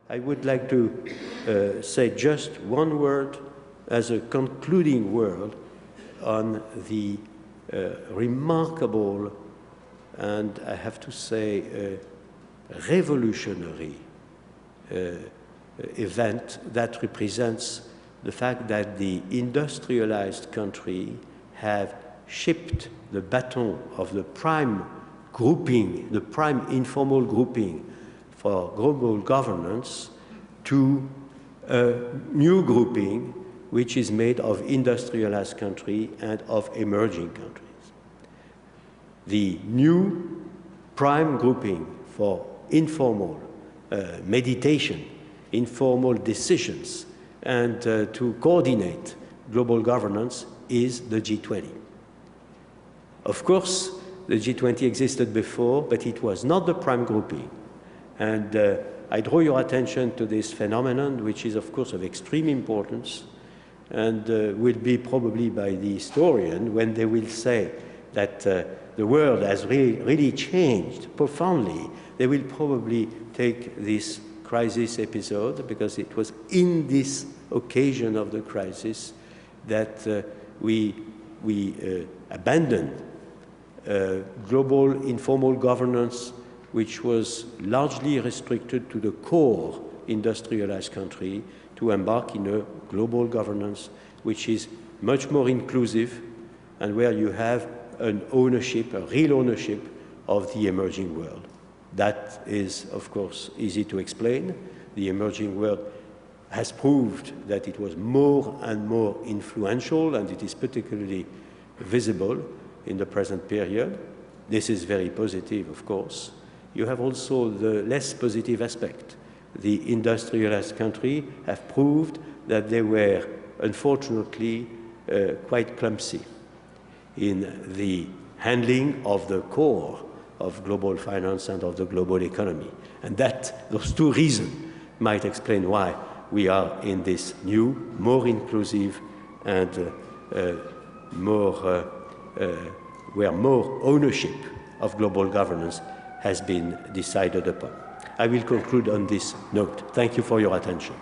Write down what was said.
I would like to say just one word as a concluding word on the remarkable and, I have to say, revolutionary event that represents the fact that the industrialized country have shipped the baton of the prime grouping, the prime informal grouping for global governance to a new grouping which is made of industrialized countries and of emerging countries. The new prime grouping for informal meditation, informal decisions, and to coordinate global governance is the G20. Of course, the G20 existed before, but it was not the prime grouping. And I draw your attention to this phenomenon, which is, of course, of extreme importance, and will be probably by the historian when they will say that the world has really changed profoundly. They will probably take this crisis episode, because it was in this occasion of the crisis that we abandoned global informal governance, which was largely restricted to the core industrialized country, to embark in a global governance which is much more inclusive and where you have an ownership, a real ownership of the emerging world. That is, of course, easy to explain. The emerging world has proved that it was more and more influential, and it is particularly visible in the present period. This is very positive, of course. You have also the less positive aspect. The industrialized countries have proved that they were, unfortunately, quite clumsy in the handling of the core of global finance and of the global economy. And those two reasons might explain why we are in this new, more inclusive and where more ownership of global governance has been decided upon. I will conclude on this note. Thank you for your attention.